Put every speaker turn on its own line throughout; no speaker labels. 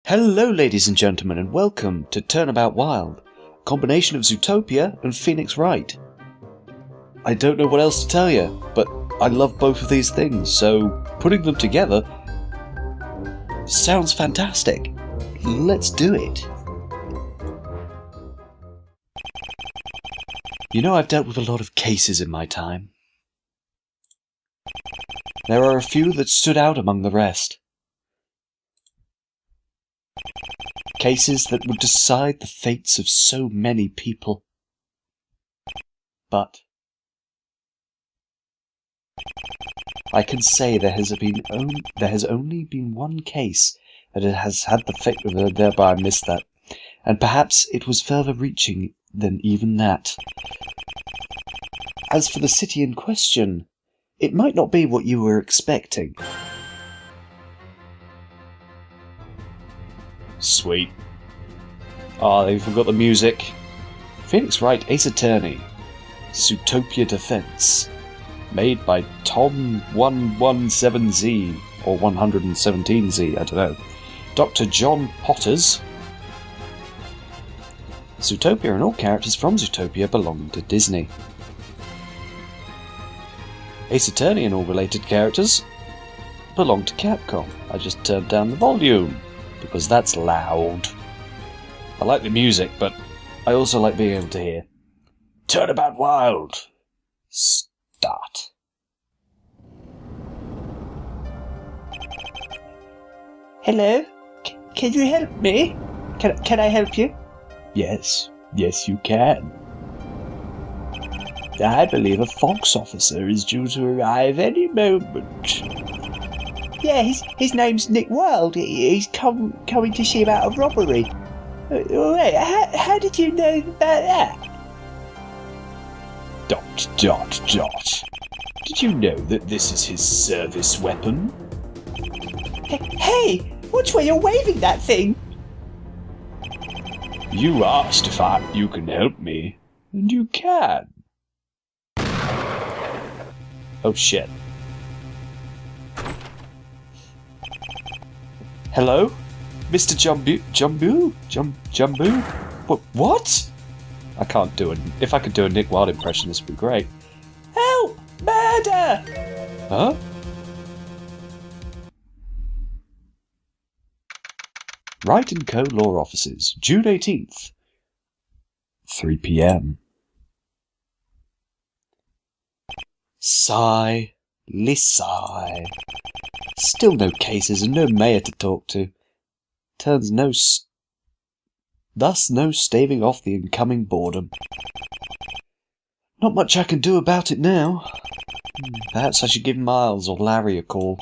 Hello ladies and gentlemen, and welcome to Turnabout Wilde, a combination of Zootopia and Phoenix Wright. I don't know what else to tell you, but I love both of these things, so putting them together sounds fantastic. Let's do it. You know, I've dealt with a lot of cases in my time. There are a few that stood out among the rest. Cases that would decide the fates of so many people. But I can say there has only been one case that has had the fate. Thereby I missed that, and perhaps it was further reaching than even that. As for the city in question, it might not be what you were expecting. Sweet. Ah, they even got the music. Phoenix Wright Ace Attorney. Zootopia Defense. Made by Tom 117Z, or 117Z, I don't know. Dr. John Potters. Zootopia and all characters from Zootopia belong to Disney. Ace Attorney and all related characters belong to Capcom. I just turned down the volume, because that's loud. I like the music, but I also like being able to hear. Turnabout Wilde. Start.
Hello? Can you help me? Can I help you?
Yes, you can.
I believe a Fox officer is due to arrive any moment. Yeah, his name's Nick Wilde. He's coming to see about a robbery. Wait, how did you know about that? ...
Did you know that this is his service weapon?
Hey, watch where you're waving that thing!
You asked if you can help me, and you can. Oh shit. Hello? Mr. Jumbo? What? I can't do it. If I could do a Nick Wilde impression, this would be great.
Help! Murder!
Huh? Wright & Co. Law Offices, June 18th, 3 p.m. Sigh. Still no cases and no mayor to talk to. Thus no staving off the incoming boredom. Not much I can do about it now. Perhaps I should give Miles or Larry a call.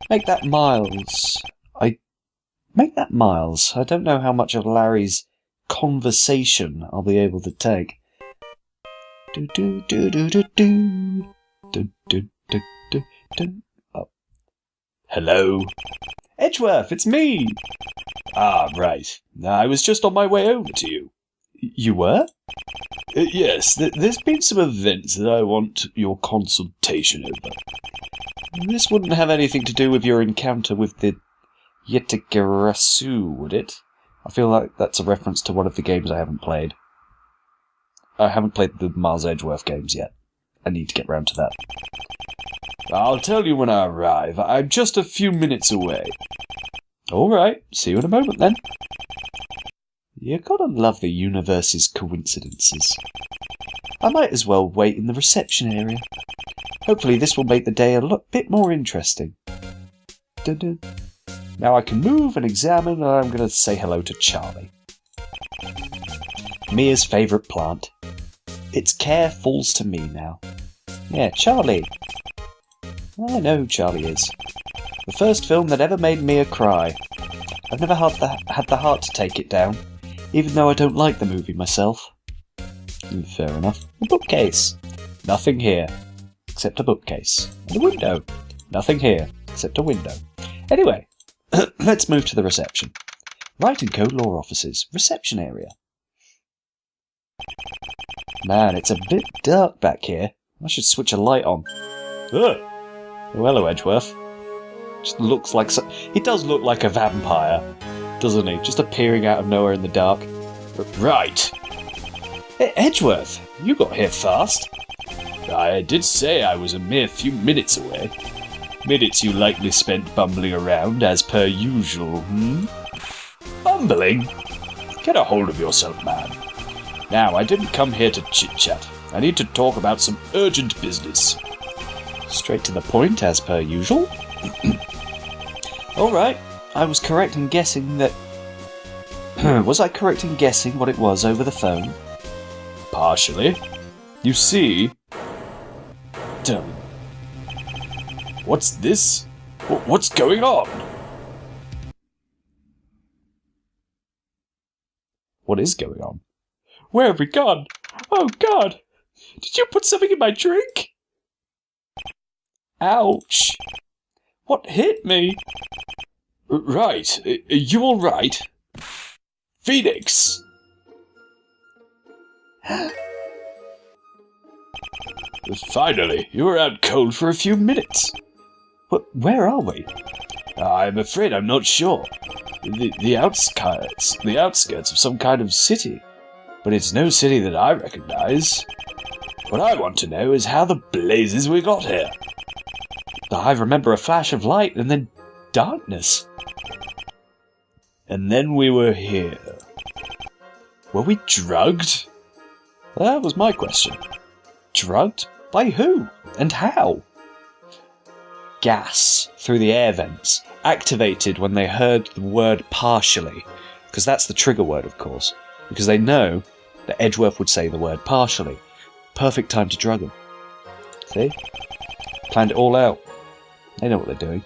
Make that Miles. I don't know how much of Larry's conversation I'll be able to take. Oh. Hello? Edgeworth, it's me! Ah, right. I was just on my way over to you. You were? Yes, there's been some events that I want your consultation over. This wouldn't have anything to do with your encounter with the Yetigarasu, would it? I feel like that's a reference to one of the games I haven't played. I haven't played the Miles Edgeworth games yet. I need to get round to that. I'll tell you when I arrive. I'm just a few minutes away. Alright, see you in a moment then. You gotta love the universe's coincidences. I might as well wait in the reception area. Hopefully this will make the day a bit more interesting. Dun-dun. Now I can move and examine, and I'm going to say hello to Charlie. Mia's favourite plant. Its care falls to me now. Yeah, Charlie. I know who Charlie is. The first film that ever made Mia cry. I've never had the heart to take it down, even though I don't like the movie myself. Fair enough. A bookcase. Nothing here, except a bookcase. And a window. Nothing here, except a window. Anyway, let's move to the reception. Wright & Co. Law Offices, reception area. Man, it's a bit dark back here. I should switch a light on. Oh, hello, Edgeworth. Just looks like he does look like a vampire, doesn't he? Just appearing out of nowhere in the dark. Right. Edgeworth, you got here fast. I did say I was a mere few minutes away. Minutes you likely spent bumbling around, as per usual, Bumbling? Get a hold of yourself, man. Now, I didn't come here to chit-chat. I need to talk about some urgent business. Straight to the point, as per usual. Alright, I was correct in guessing that... Was I correct in guessing what it was over the phone? Partially. You see... What's this? What's going on? What is going on? Where have we gone? Oh God! Did you put something in my drink? Ouch! What hit me? Right, are you alright? Phoenix! Finally, you were out cold for a few minutes. Where are we? I'm afraid I'm not sure. The outskirts of some kind of city. But it's no city that I recognize. What I want to know is how the blazes we got here. I remember a flash of light and then darkness. And then we were here. Were we drugged? That was my question. Drugged? By who? And how? Gas through the air vents, activated when they heard the word partially, because that's the trigger word, of course, because they know that Edgeworth would say the word partially. Perfect time to drug them. See? Planned it all out. They know what they're doing.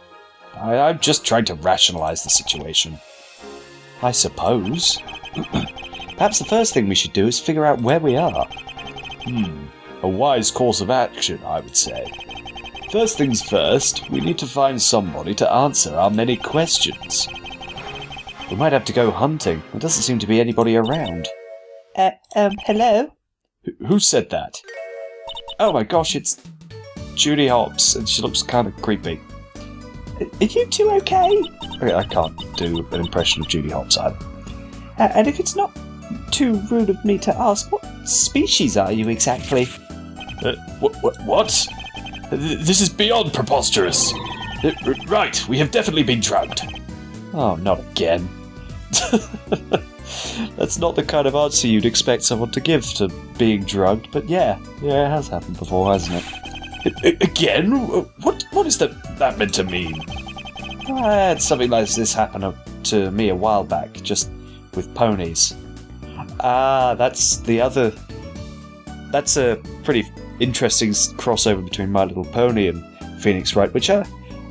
I'm just trying to rationalise the situation. I suppose. Perhaps the first thing we should do is figure out where we are. A wise course of action, I would say. First things first, we need to find somebody to answer our many questions. We might have to go hunting. There doesn't seem to be anybody around.
Hello?
Who said that? Oh my gosh, it's Judy Hopps, and she looks kind of creepy.
Are you two okay?
I can't do an impression of Judy Hopps either.
And if it's not too rude of me to ask, what species are you exactly?
What? This is beyond preposterous. Right, we have definitely been drugged. Oh, not again. That's not the kind of answer you'd expect someone to give to being drugged, but yeah, it has happened before, hasn't it? Again? What is that meant to mean? I had something like this happen to me a while back, just with ponies. That's a pretty interesting crossover between My Little Pony and Phoenix Wright, which I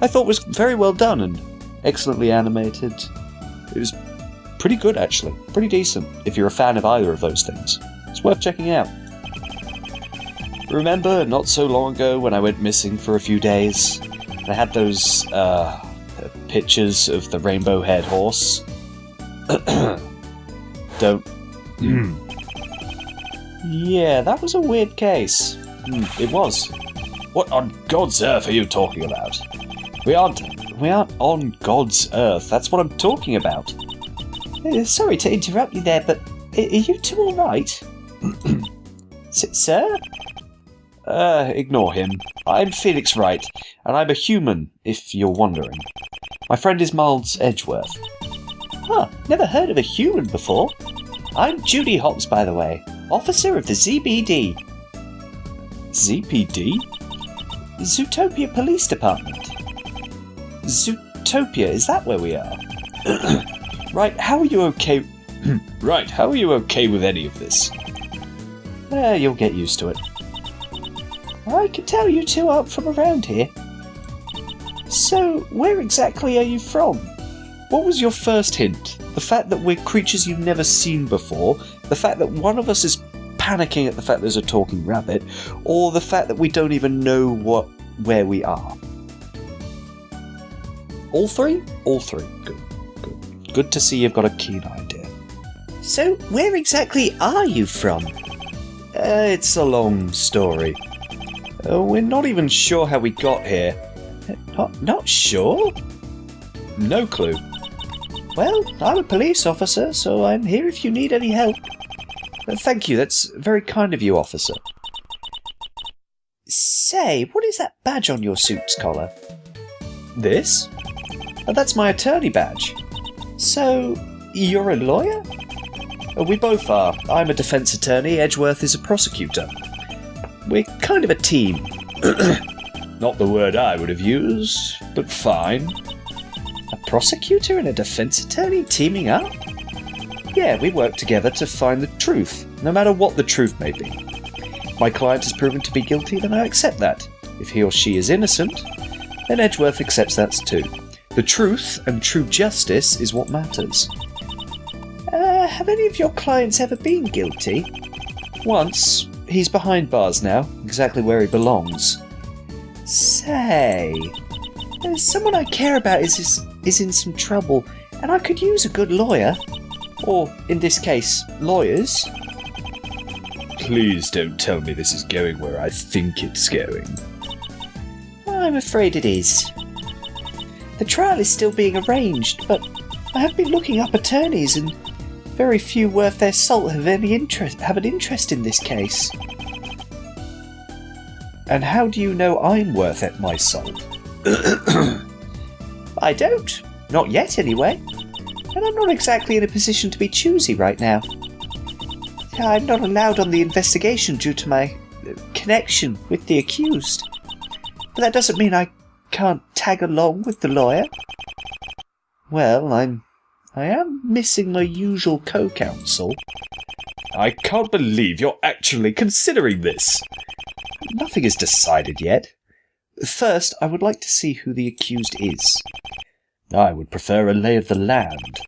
thought was very well done and excellently animated. It was pretty good, actually. Pretty decent, if you're a fan of either of those things. It's worth checking out. Remember, not so long ago when I went missing for a few days? I had those, pictures of the rainbow-haired horse. Don't... Yeah, that was a weird case. It was. What on God's earth are you talking about? We aren't on God's earth. That's what I'm talking about.
Sorry to interrupt you there, but are you two alright? Sir?
Ignore him. I'm Phoenix Wright, and I'm a human, if you're wondering. My friend is Miles Edgeworth.
Huh, never heard of a human before. I'm Judy Hopps, by the way. Officer of the ZBD.
ZPD?
Zootopia Police Department.
Zootopia, is that where we are? Right, how are you okay... Right, how are you okay with any of this? You'll get used to it.
I can tell you two aren't from around here. So, where exactly are you from?
What was your first hint? The fact that we're creatures you've never seen before? The fact that one of us is panicking at the fact there's a talking rabbit? Or the fact that we don't even know where we are? All three? All three. Good. Good to see you've got a keen idea.
So, where exactly are you from?
It's a long story. We're not even sure how we got here.
Not sure?
No clue.
Well, I'm a police officer, so I'm here if you need any help.
Thank you, that's very kind of you, officer.
Say, what is that badge on your suit's collar?
This? That's my attorney badge.
So, you're a lawyer?
We both are. I'm a defence attorney, Edgeworth is a prosecutor. We're kind of a team. Not the word I would have used, but fine.
A prosecutor and a defence attorney teaming up?
Yeah, we work together to find the truth, no matter what the truth may be. My client is proven to be guilty, then I accept that. If he or she is innocent, then Edgeworth accepts that too. The truth and true justice is what matters.
Have any of your clients ever been guilty?
Once. He's behind bars now, exactly where he belongs.
Say, someone I care about is in some trouble, and I could use a good lawyer. Or, in this case, lawyers.
Please don't tell me this is going where I think it's going.
I'm afraid it is. The trial is still being arranged, but I have been looking up attorneys, and very few worth their salt have an interest in this case.
And how do you know I'm worth it, my salt?
I don't. Not yet, anyway. And I'm not exactly in a position to be choosy right now. I'm not allowed on the investigation due to my connection with the accused. But that doesn't mean I can't tag along with the lawyer. Well, I am missing my usual co-counsel.
I can't believe you're actually considering this.
Nothing is decided yet. First, I would like to see who the accused is.
I would prefer a lay of the land.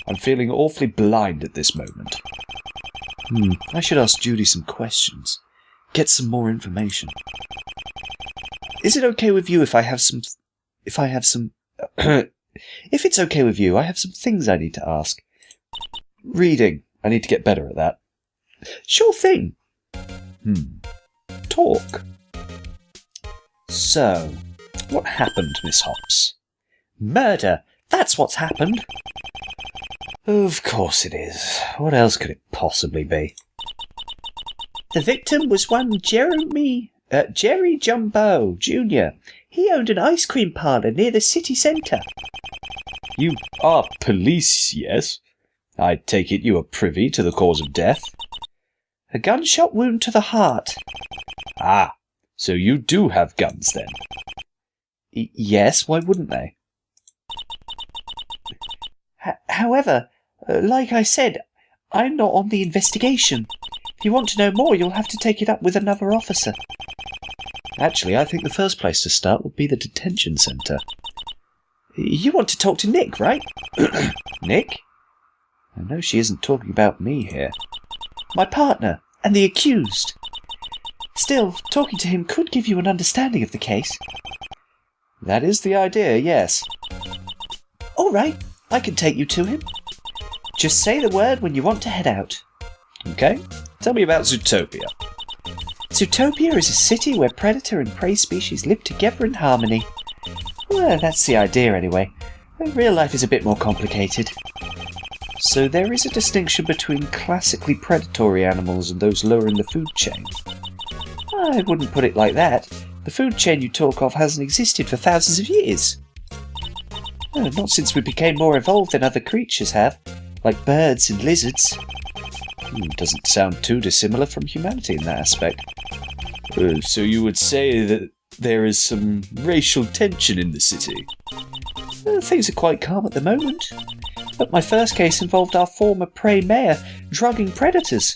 I'm feeling awfully blind at this moment. I should ask Judy some questions. Get some more information. Is it okay with you if If it's okay with you, I have some things I need to ask. Reading. I need to get better at that.
Sure thing.
Talk. So, what happened, Miss Hops?
Murder. That's what's happened.
Of course it is. What else could it possibly be?
The victim was one Jerry Jumbo, Jr. He owned an ice cream parlour near the city centre.
You are police, yes? I take it you are privy to the cause of death?
A gunshot wound to the heart.
Ah, so you do have guns then?
Yes, why wouldn't they? However, like I said, I'm not on the investigation. If you want to know more, you'll have to take it up with another officer.
Actually, I think the first place to start would be the detention centre.
You want to talk to Nick, right?
Nick? I know she isn't talking about me here.
My partner, and the accused. Still, talking to him could give you an understanding of the case.
That is the idea, yes.
All right, I can take you to him. Just say the word when you want to head out.
Okay, tell me about Zootopia.
Zootopia is a city where predator and prey species live together in harmony. Well, that's the idea anyway. Real life is a bit more complicated.
So there is a distinction between classically predatory animals and those lower in the food chain?
I wouldn't put it like that. The food chain you talk of hasn't existed for thousands of years. Not since we became more evolved than other creatures have, like birds and lizards.
Doesn't sound too dissimilar from humanity in that aspect. So you would say that there is some racial tension in the city?
Things are quite calm at the moment. But my first case involved our former prey mayor drugging predators.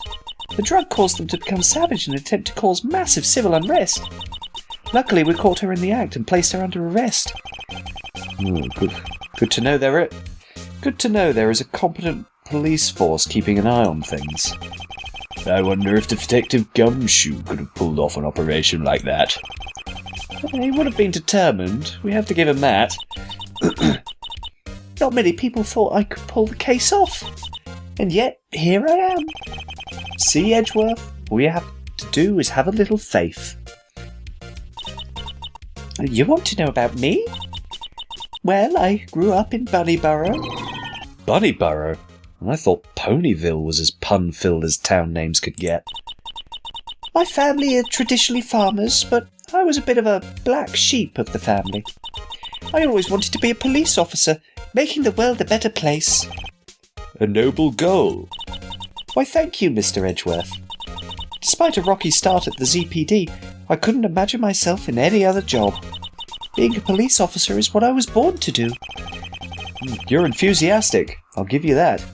The drug caused them to become savage in an attempt to cause massive civil unrest. Luckily, we caught her in the act and placed her under arrest.
Good to know there is a competent police force keeping an eye on things. I wonder if Detective Gumshoe could have pulled off an operation like that.
He would have been determined. We have to give him that. Not many people thought I could pull the case off. And yet, here I am. See, Edgeworth, all you have to do is have a little faith. You want to know about me? Well, I grew up in Bunnyborough.
Bunnyborough? And I thought Ponyville was as pun-filled as town names could get.
My family are traditionally farmers, but I was a bit of a black sheep of the family. I always wanted to be a police officer, making the world a better place.
A noble goal.
Why, thank you, Mr. Edgeworth. Despite a rocky start at the ZPD, I couldn't imagine myself in any other job. Being a police officer is what I was born to do.
You're enthusiastic, I'll give you that.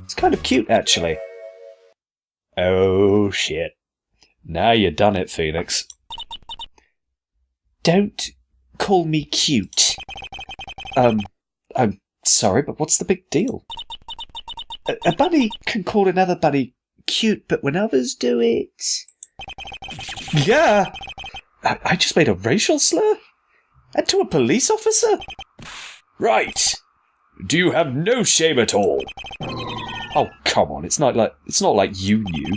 It's kind of cute, actually. Oh, shit. Now you done it, Phoenix.
Don't call me cute.
I'm sorry, but what's the big deal?
A bunny can call another bunny cute, but when others do it...
Yeah! I just made a racial slur? And to a police officer? Right! Do you have no shame at all? Oh, come on, it's not like you knew.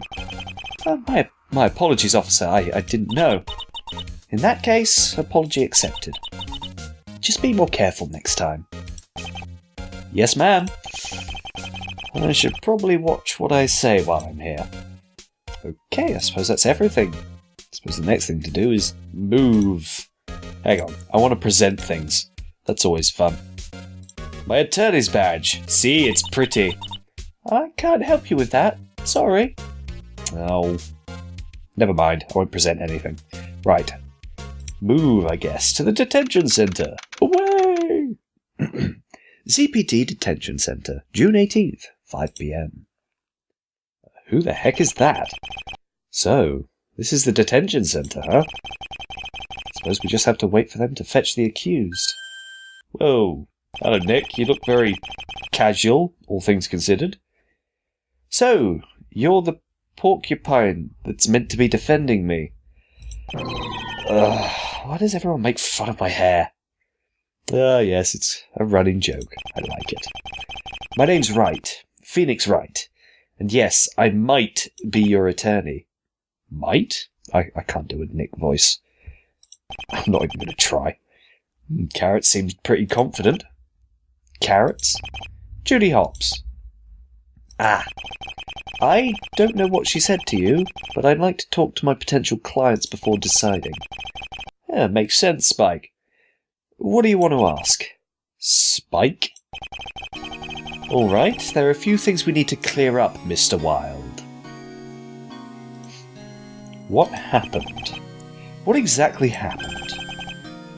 My apologies, officer, I didn't know. In that case, apology accepted. Just be more careful next time. Yes, ma'am. I should probably watch what I say while I'm here. Okay, I suppose that's everything. I suppose the next thing to do is move. Hang on, I want to present things. That's always fun. My attorney's badge. See, it's pretty.
I can't help you with that. Sorry.
Oh. Never mind, I won't present anything. Right. Move, I guess, to the detention centre. Away! ZPD Detention Centre, June 18th, 5 p.m. Who the heck is that? So, this is the detention centre, huh? Suppose we just have to wait for them to fetch the accused. Whoa. Hello, Nick. You look very casual, all things considered. So, you're the porcupine that's meant to be defending me. Why does everyone make fun of my hair? Yes, it's a running joke. I like it. My name's Wright. Phoenix Wright. And yes, I might be your attorney. Might? I can't do a Nick voice. I'm not even going to try. Carrot seems pretty confident. Carrots? Judy Hopps. I don't know what she said to you, but I'd like to talk to my potential clients before deciding. Yeah, makes sense, Spike. What do you want to ask? Spike? All right, there are a few things we need to clear up, Mr. Wilde. What happened? What exactly happened?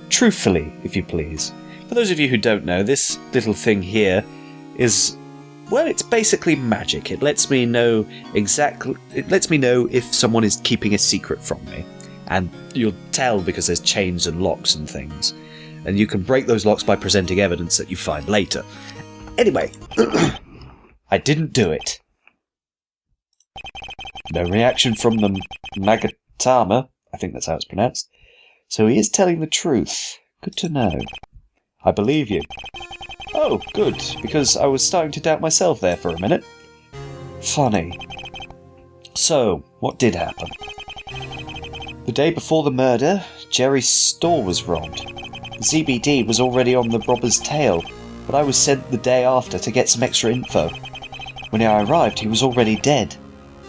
Truthfully, if you please. For those of you who don't know, this little thing here is... well, it's basically magic. It lets me know if someone is keeping a secret from me. And you'll tell because there's chains and locks and things. And you can break those locks by presenting evidence that you find later. Anyway, I didn't do it. No reaction from the Magatama, I think that's how it's pronounced. So he is telling the truth. Good to know. I believe you. Oh, good, because I was starting to doubt myself there for a minute. Funny. So, what did happen? The day before the murder, Jerry's store was robbed. The ZBD was already on the robber's tail, but I was sent the day after to get some extra info. When I arrived, he was already dead,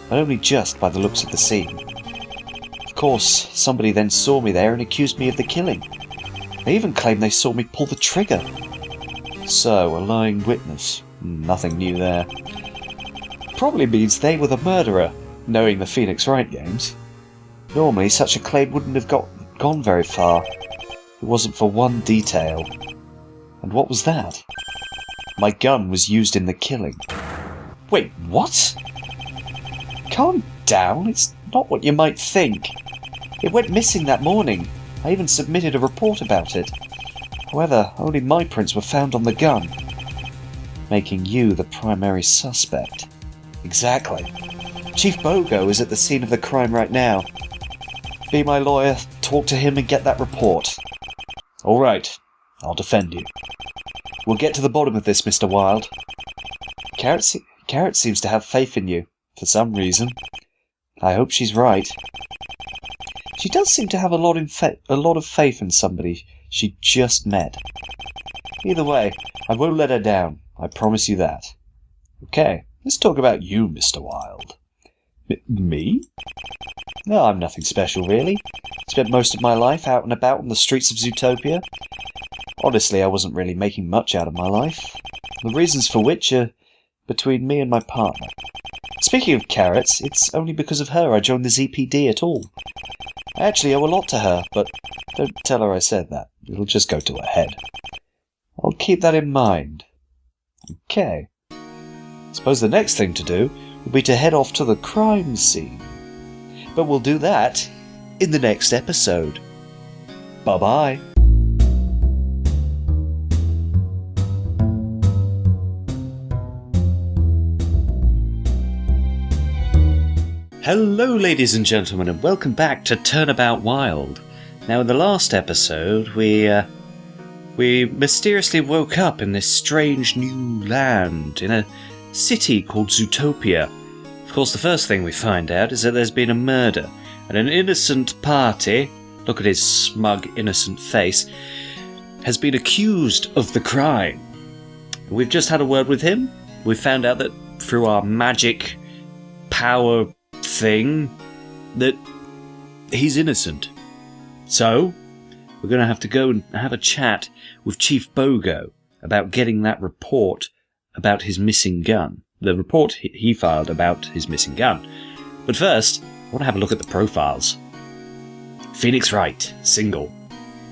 but only just by the looks of the scene. Of course, somebody then saw me there and accused me of the killing. They even claimed they saw me pull the trigger. So, a lying witness. Nothing new there. Probably means they were the murderer, knowing the Phoenix Wright games. Normally, such a claim wouldn't have gone very far. It wasn't for one detail. And what was that? My gun was used in the killing. Wait, what? Calm down, it's not what you might think. It went missing that morning. I even submitted a report about it. However, only my prints were found on the gun, making you the primary suspect. Exactly. Chief Bogo is at the scene of the crime right now. Be my lawyer, talk to him and get that report. All right, I'll defend you. We'll get to the bottom of this, Mr. Wilde. Carrot seems to have faith in you, for some reason. I hope she's right. She does seem to have a lot of faith in somebody she just met. Either way, I won't let her down. I promise you that. Okay, let's talk about you, Mr. Wilde. Me? No, I'm nothing special, really. Spent most of my life out and about on the streets of Zootopia. Honestly, I wasn't really making much out of my life. The reasons for which are between me and my partner. Speaking of carrots, it's only because of her I joined the ZPD at all. I actually owe a lot to her, but don't tell her I said that. It'll just go to her head. I'll keep that in mind. Okay. Suppose the next thing to do will be to head off to the crime scene. But we'll do that in the next episode. Bye-bye. Hello, ladies and gentlemen, and welcome back to Turnabout Wilde. Now, in the last episode, we mysteriously woke up in this strange new land, in a city called Zootopia. Of course, the first thing we find out is that there's been a murder, and an innocent party, look at his smug, innocent face, has been accused of the crime. We've just had a word with him. We've found out that through our magic power thing that he's innocent. So we're going to have to go and have a chat with Chief Bogo about getting that report about his missing gun. The report he filed about his missing gun. But first, I want to have a look at the profiles. Phoenix Wright, single.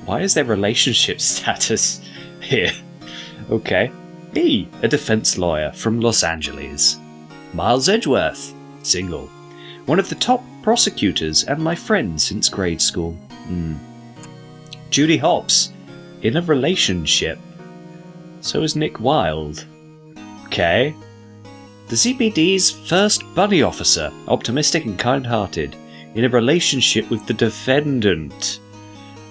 Why is there relationship status here? Okay. E, a defense lawyer from Los Angeles. Miles Edgeworth, single. One of the top prosecutors and my friend since grade school. Judy Hopps, in a relationship. So is Nick Wilde. Okay. The ZPD's first bunny officer, optimistic and kind-hearted, in a relationship with the defendant.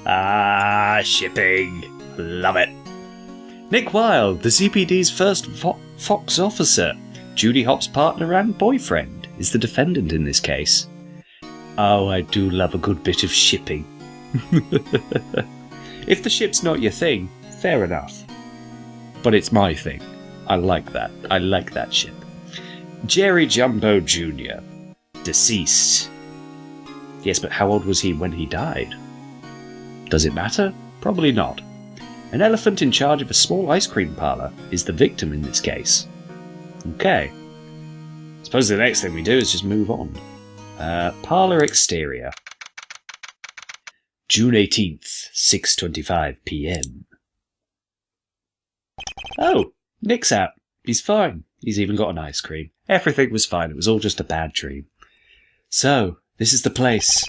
Ah, shipping. Love it. Nick Wilde, the ZPD's first Fox officer, Judy Hopps' partner and boyfriend, is the defendant in this case. Oh, I do love a good bit of shipping. If the ship's not your thing, fair enough. But it's my thing. I like that. I like that ship. Jerry Jumbo Jr. Deceased. Yes, but how old was he when he died? Does it matter? Probably not. An elephant in charge of a small ice cream parlour is the victim in this case. Okay. Suppose the next thing we do is just move on. Parlour exterior. June 18th, 6:25 p.m. Oh, Nick's out. He's fine. He's even got an ice cream. Everything was fine. It was all just a bad dream. So, this is the place.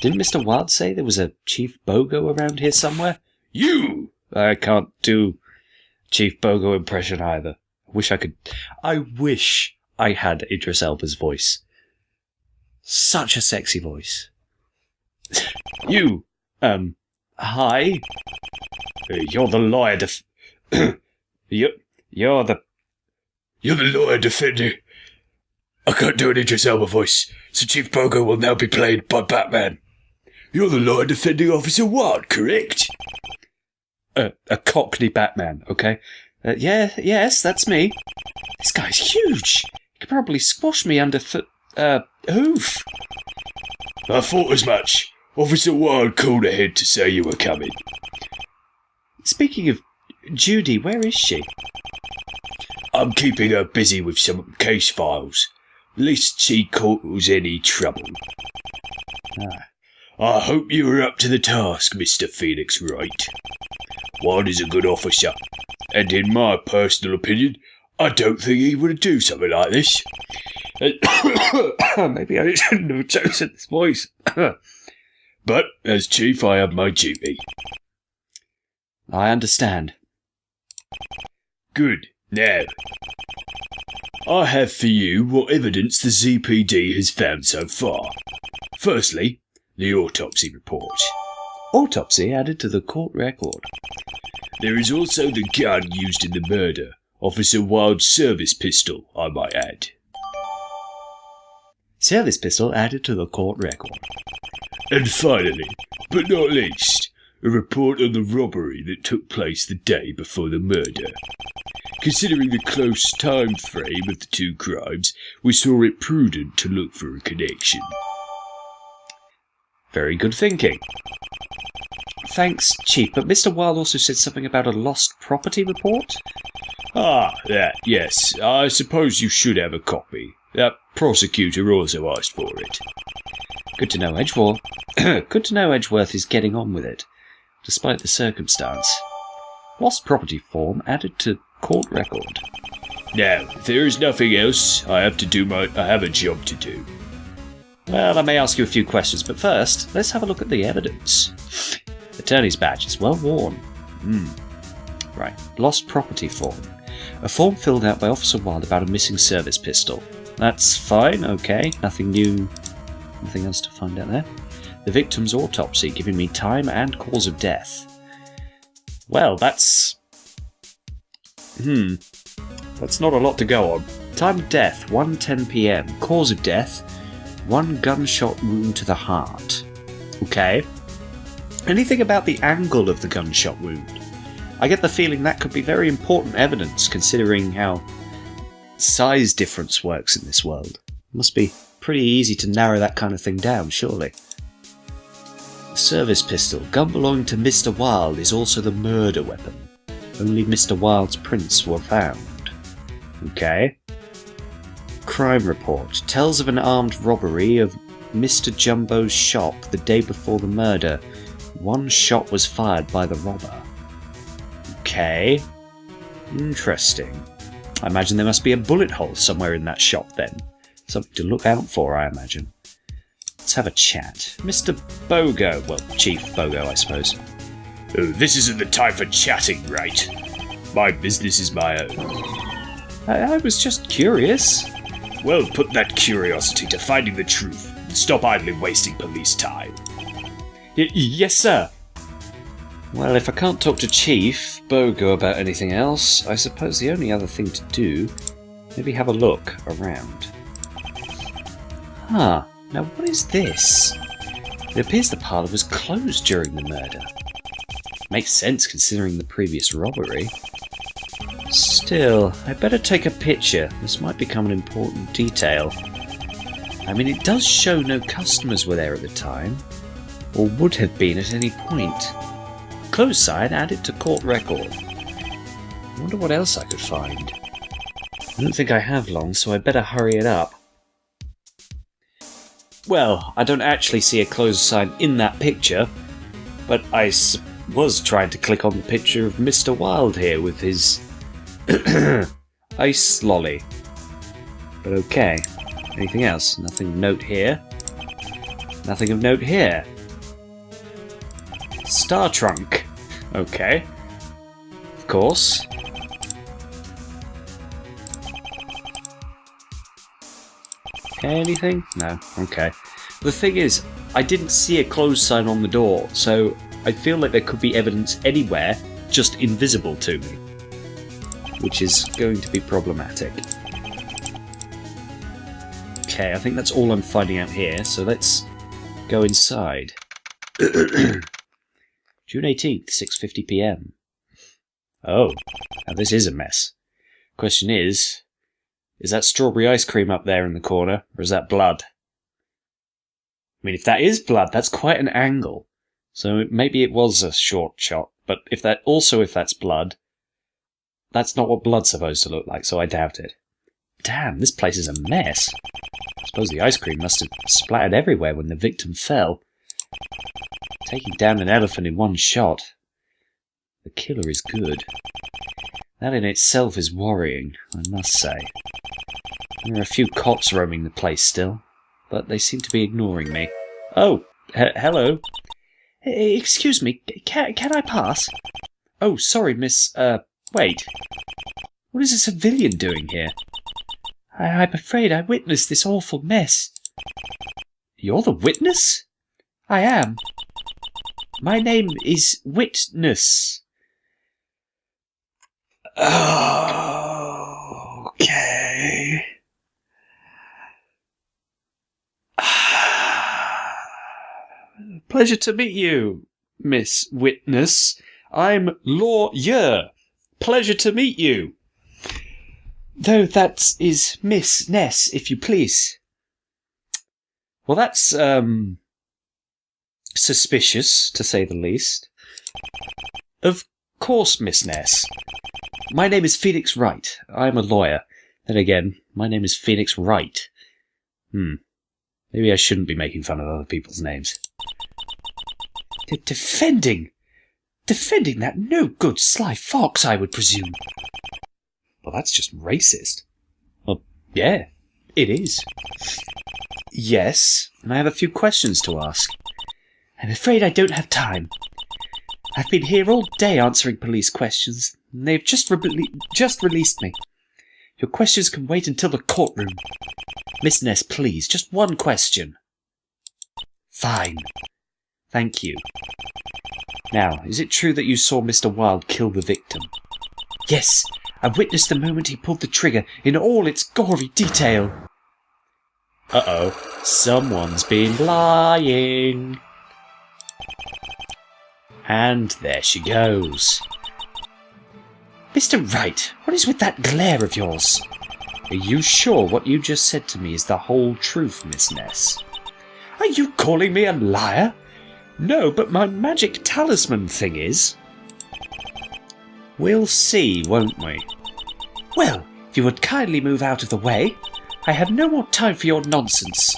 Didn't Mr. Wilde say there was a Chief Bogo around here somewhere? You! I can't do Chief Bogo impression either. I wish I had Idris Elba's voice. Such a sexy voice. You, hi? You're the lawyer You're the lawyer defender. I can't do an Idris Elba voice, so Chief Bogo will now be played by Batman. You're the lawyer defending Officer Wilde, correct? A Cockney Batman, okay? Yes, that's me. This guy's huge. He could probably squash me under hoof. I thought as much. Officer Wilde called ahead to say you were coming. Speaking of Judy, where is she? I'm keeping her busy with some case files. Lest she cause any trouble. I hope you are up to the task, Mr. Phoenix Wright. Wilde is a good officer, and in my personal opinion, I don't think he would do something like this. Maybe I shouldn't have chosen this voice. But, as chief, I have my duty. I understand. Good. Now, I have for you what evidence the ZPD has found so far. Firstly, the autopsy report. Autopsy added to the court record. There is also the gun used in the murder. Officer Wilde's service pistol, I might add. Service pistol added to the court record. And finally, but not least,
a report on the robbery that took place the day before the murder. Considering the close time frame of the two crimes, we saw it prudent to look for a connection.
Very good thinking. Thanks, Chief, but Mr. Wilde also said something about a lost property report?
That, yes. I suppose you should have a copy. That prosecutor also asked for it.
Good to know Good to know Edgeworth is getting on with it, despite the circumstance. Lost property form added to court record.
Now, if there is nothing else, I have a job to do.
Well, I may ask you a few questions, but first, let's have a look at the evidence. Attorney's badge is well worn. Right, lost property form. A form filled out by Officer Wilde about a missing service pistol. That's fine, okay, nothing new, nothing else to find out there. The victim's autopsy, giving me time and cause of death. Well, that's not a lot to go on. Time of death, 1:10 p.m. Cause of death, 1 gunshot wound to the heart. Okay. Anything about the angle of the gunshot wound? I get the feeling that could be very important evidence, considering how size difference works in this world. It must be pretty easy to narrow that kind of thing down, surely. Service pistol. Gun belonging to Mr. Wilde is also the murder weapon. Only Mr. Wilde's prints were found. Okay. Crime report. Tells of an armed robbery of Mr. Jumbo's shop the day before the murder. 1 shot was fired by the robber. Okay. Interesting. I imagine there must be a bullet hole somewhere in that shop then. Something to look out for, I imagine. Let's have a chat. Mr. Bogo. Well, Chief Bogo, I suppose.
Oh, this isn't the time for chatting, Wright. My business is my own.
I was just curious.
Well, put that curiosity to finding the truth and stop idly wasting police time.
Yes, sir. Well, if I can't talk to Chief Bogo about anything else, I suppose the only other thing to do, maybe have a look around. Now what is this? It appears the parlour was closed during the murder. Makes sense considering the previous robbery. Still, I'd better take a picture. This might become an important detail. I mean, it does show no customers were there at the time, or would have been at any point. Closed sign added to court record. I wonder what else I could find. I don't think I have long, so I better hurry it up. Well, I don't actually see a closed sign in that picture, but I was trying to click on the picture of Mr. Wilde here with his ice lolly. But okay. Anything else? Nothing of note here. Nothing of note here. Star trunk. Okay. Of course. Anything? No. Okay. The thing is, I didn't see a closed sign on the door, so I feel like there could be evidence anywhere, just invisible to me. Which is going to be problematic. Okay, I think that's all I'm finding out here, so let's go inside. June 18th, 6:50 p.m. Oh, now this is a mess. Question is that strawberry ice cream up there in the corner, or is that blood? I mean, if that is blood, that's quite an angle. So maybe it was a short shot, but if that's blood, that's not what blood's supposed to look like, so I doubt it. Damn, this place is a mess. I suppose the ice cream must have splattered everywhere when the victim fell. Taking down an elephant in 1 shot. The killer is good. That in itself is worrying, I must say. There are a few cops roaming the place still, but they seem to be ignoring me. Oh, hello. Excuse me, can I pass? Oh, sorry, miss, wait. What is a civilian doing here? I'm afraid I witnessed this awful mess. You're the witness? I am. My name is Witness. Okay. Pleasure to meet you, Miss Witness. I'm Lawyer. Pleasure to meet you.
Though that is Miss Ness, if you please.
Well, that's, suspicious, to say the least. Of course, Miss Ness. My name is Phoenix Wright. I'm a lawyer. Then again, my name is Phoenix Wright. Maybe I shouldn't be making fun of other people's names.
Defending that no-good sly fox, I would presume.
Well, that's just racist. Well, yeah, it is.
Yes,
and I have a few questions to ask.
I'm afraid I don't have time. I've been here all day answering police questions, and they've just released me. Your questions can wait until the courtroom. Miss Ness, please, just one question.
Fine. Thank you. Now, is it true that you saw Mr. Wilde kill the victim?
Yes, I witnessed the moment he pulled the trigger in all its gory detail.
Uh-oh, someone's been lying. And there she goes.
Mr. Wright, what is with that glare of yours?
Are you sure what you just said to me is the whole truth, Miss Ness?
Are you calling me a liar?
No, but my magic talisman thing is. We'll see, won't we?
Well, if you would kindly move out of the way, I have no more time for your nonsense.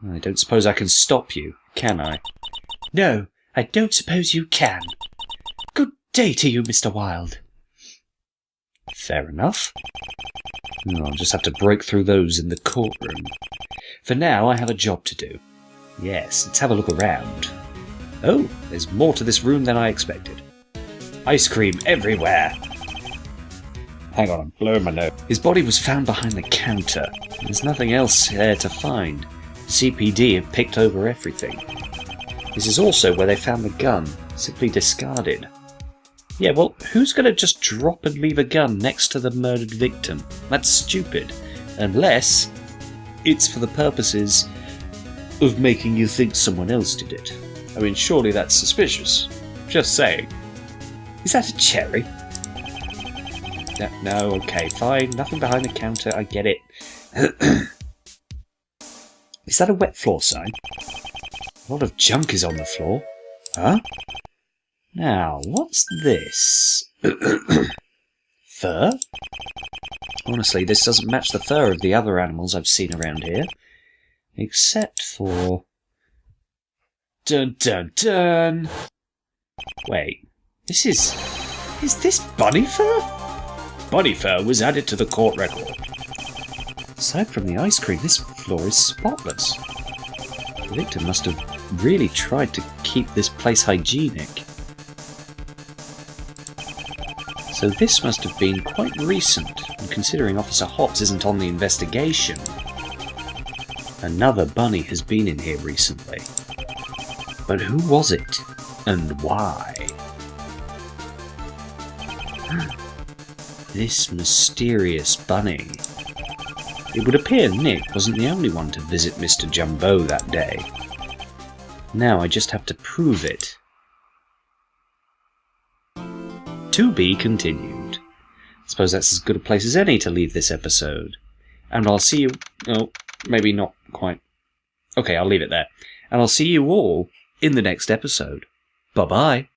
I don't suppose I can stop you, can I?
No, I don't suppose you can. Good day to you, Mr. Wilde.
Fair enough. I'll just have to break through those in the courtroom. For now, I have a job to do. Yes, let's have a look around. Oh, there's more to this room than I expected. Ice cream everywhere. Hang on, I'm blowing my nose. His body was found behind the counter. There's nothing else there to find. CPD have picked over everything. This is also where they found the gun, simply discarded. Yeah, well, who's going to just drop and leave a gun next to the murdered victim? That's stupid. Unless it's for the purposes of making you think someone else did it. I mean, surely that's suspicious. Just saying.
Is that a cherry?
No, okay, fine. Nothing behind the counter, I get it. Is that a wet floor sign? A lot of junk is on the floor. Huh? Now, what's this? Fur? Honestly, this doesn't match the fur of the other animals I've seen around here. Except for... Dun dun dun! Wait, this is... Is this bunny fur? Bunny fur was added to the court record. Aside from the ice cream, this floor is spotless. The victim must have really tried to keep this place hygienic. So this must have been quite recent, and considering Officer Hobbs isn't on the investigation, another bunny has been in here recently. But who was it, and why? This mysterious bunny. It would appear Nick wasn't the only one to visit Mr. Jumbo that day. Now I just have to prove it. To be continued. I suppose that's as good a place as any to leave this episode. And I'll see you... Oh, maybe not quite. Okay, I'll leave it there. And I'll see you all in the next episode. Bye-bye.